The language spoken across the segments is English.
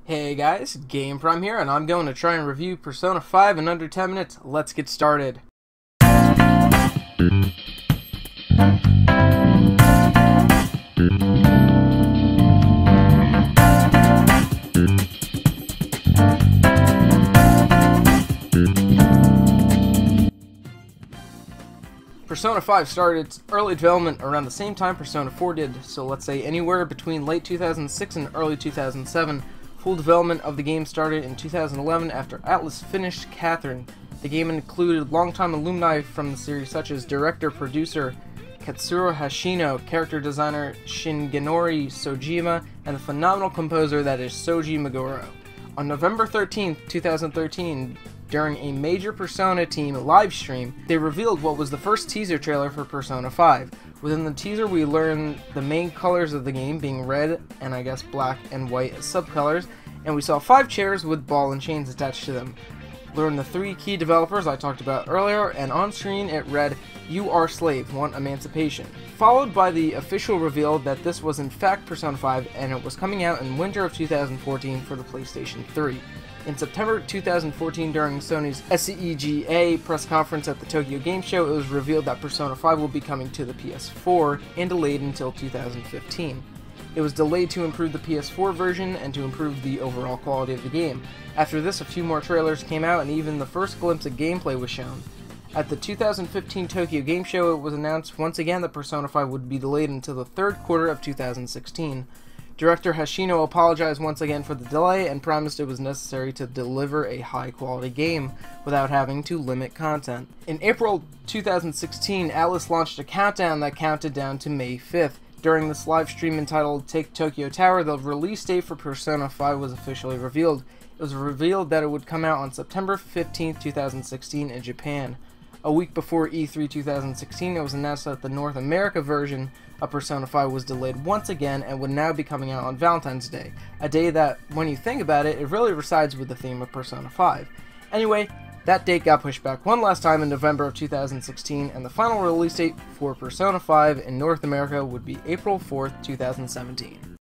Hey guys, Game Prime here, and I'm going to try and review Persona 5 in under 10 minutes. Let's get started. Persona 5 started its early development around the same time Persona 4 did, so let's say anywhere between late 2006 and early 2007. Full development of the game started in 2011 after Atlus finished Catherine. The game included longtime alumni from the series such as director-producer Katsuro Hashino, character designer Shigenori Sojima, and the phenomenal composer that is Soji Meguro. On November 13, 2013, during a major Persona team livestream, they revealed what was the first teaser trailer for Persona 5. Within the teaser, we learned the main colors of the game being red and I guess black and white as subcolors, and we saw 5 chairs with ball and chains attached to them. Learned the 3 key developers I talked about earlier, and on screen it read, "You are slave, want emancipation," followed by the official reveal that this was in fact Persona 5 and it was coming out in winter of 2014 for the PlayStation 3. In September 2014, during Sony's SEGA press conference at the Tokyo Game Show, it was revealed that Persona 5 will be coming to the PS4 and delayed until 2015. It was delayed to improve the PS4 version and to improve the overall quality of the game. After this, a few more trailers came out and even the first glimpse of gameplay was shown. At the 2015 Tokyo Game Show, it was announced once again that Persona 5 would be delayed until the third quarter of 2016. Director Hashino apologized once again for the delay and promised it was necessary to deliver a high-quality game without having to limit content. In April 2016, Atlus launched a countdown that counted down to May 5th. During this live stream entitled Take Tokyo Tower, the release date for Persona 5 was officially revealed. It was revealed that it would come out on September 15, 2016 in Japan. A week before E3 2016, it was announced that the North America version of Persona 5 was delayed once again and would now be coming out on Valentine's Day, a day that, when you think about it, it really resides with the theme of Persona 5. Anyway, that date got pushed back one last time in November of 2016, and the final release date for Persona 5 in North America would be April 4th, 2017.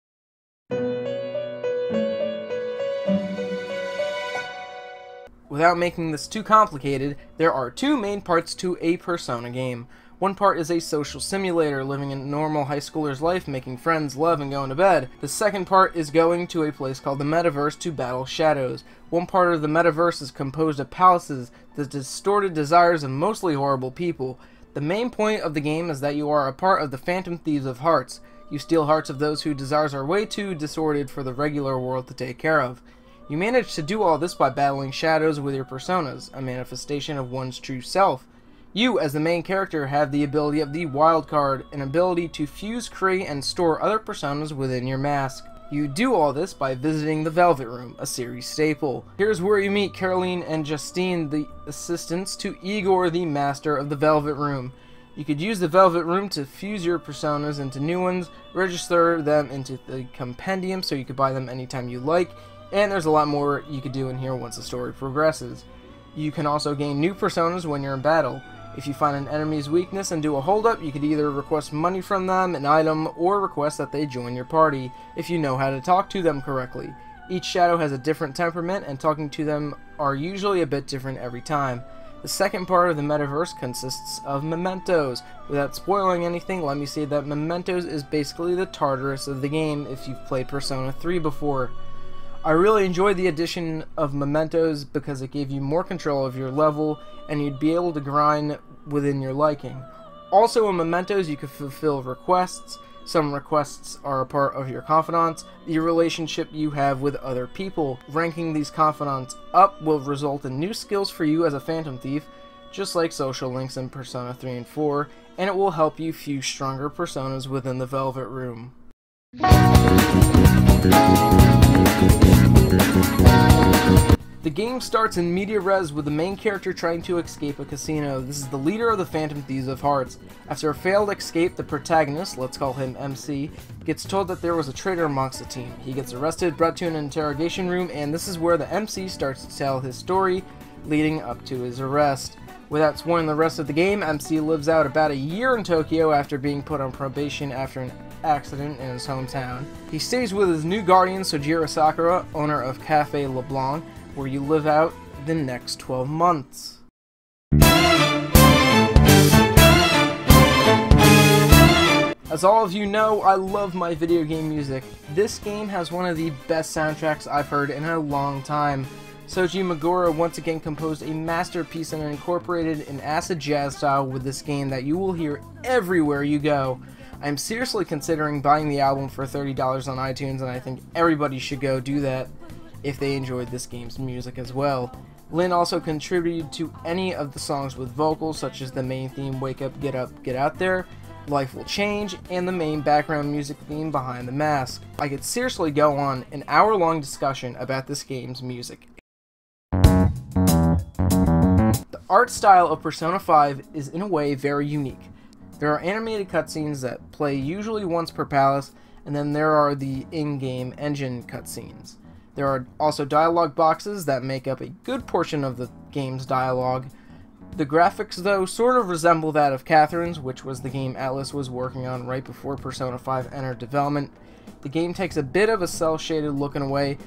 Without making this too complicated, there are 2 main parts to a Persona game. One part is a social simulator, living a normal high schooler's life, making friends, love, and going to bed. The second part is going to a place called the Metaverse to battle shadows. One part of the Metaverse is composed of palaces, the distorted desires of mostly horrible people. The main point of the game is that you are a part of the Phantom Thieves of Hearts. You steal hearts of those whose desires are way too disordered for the regular world to take care of. You manage to do all this by battling shadows with your personas, a manifestation of one's true self. You, as the main character, have the ability of the Wild Card, an ability to fuse, create, and store other personas within your mask. You do all this by visiting the Velvet Room, a series staple. Here's where you meet Caroline and Justine, the assistants to Igor, the master of the Velvet Room. You could use the Velvet Room to fuse your personas into new ones, register them into the compendium so you could buy them anytime you like, and there's a lot more you could do in here once the story progresses. You can also gain new personas when you're in battle. If you find an enemy's weakness and do a hold-up, you could either request money from them, an item, or request that they join your party, if you know how to talk to them correctly. Each shadow has a different temperament, and talking to them are usually a bit different every time. The second part of the Metaverse consists of mementos. Without spoiling anything, let me say that mementos is basically the Tartarus of the game if you've played Persona 3 before. I really enjoyed the addition of mementos because it gave you more control of your level and you'd be able to grind within your liking. Also in mementos you can fulfill requests. Some requests are a part of your confidants, the relationship you have with other people. Ranking these confidants up will result in new skills for you as a Phantom Thief, just like social links in Persona 3 and 4, and it will help you fuse stronger personas within the Velvet Room. The game starts in media res with the main character trying to escape a casino. This is the leader of the Phantom Thieves of Hearts. After a failed escape, the protagonist, let's call him MC, gets told that there was a traitor amongst the team. He gets arrested, brought to an interrogation room, and this is where the MC starts to tell his story leading up to his arrest. Without spoiling the rest of the game, MC lives out about a year in Tokyo after being put on probation after an accident in his hometown. He stays with his new guardian, Sojiro Sakura, owner of Cafe LeBlanc, where you live out the next 12 months. As all of you know, I love my video game music. This game has one of the best soundtracks I've heard in a long time. Soji Megura once again composed a masterpiece and incorporated an acid jazz style with this game that you will hear everywhere you go. I'm seriously considering buying the album for $30 on iTunes, and I think everybody should go do that if they enjoyed this game's music as well. Lynn also contributed to any of the songs with vocals, such as the main theme Wake Up, Get Out There, Life Will Change, and the main background music theme Behind the Mask. I could seriously go on an hour-long discussion about this game's music. The art style of Persona 5 is in a way very unique. There are animated cutscenes that play usually once per palace, and then there are the in-game engine cutscenes. There are also dialogue boxes that make up a good portion of the game's dialogue. The graphics, though, sort of resemble that of Catherine's, which was the game Atlas was working on right before Persona 5 entered development. The game takes a bit of a cel-shaded look in a way.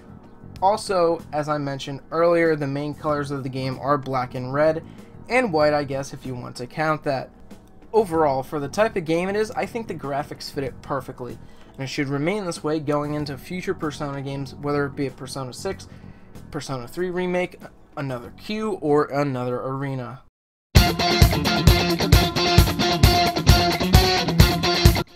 Also, as I mentioned earlier, the main colors of the game are black and red, and white, I guess, if you want to count that. Overall, for the type of game it is, I think the graphics fit it perfectly, and it should remain this way going into future Persona games, whether it be a Persona 6, Persona 3 remake, another Q, or another Arena.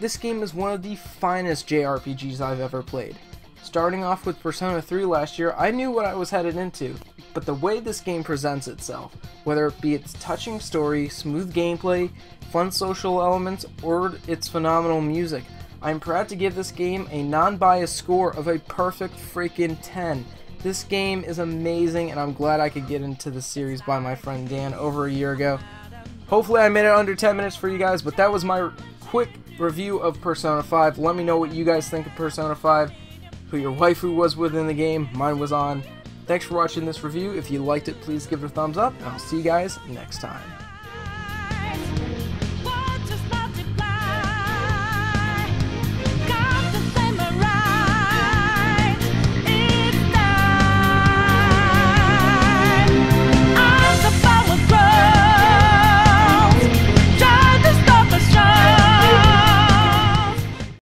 This game is one of the finest JRPGs I've ever played. Starting off with Persona 3 last year, I knew what I was headed into, but the way this game presents itself, whether it be its touching story, smooth gameplay, fun social elements, or its phenomenal music, I'm proud to give this game a non-biased score of a perfect freaking 10. This game is amazing, and I'm glad I could get into the series by my friend Dan over a year ago. Hopefully I made it under 10 minutes for you guys, but that was my quick review of Persona 5. Let me know what you guys think of Persona 5, who your waifu was within the game. Mine was on. Thanks for watching this review. If you liked it, please give it a thumbs up, and I'll see you guys next time.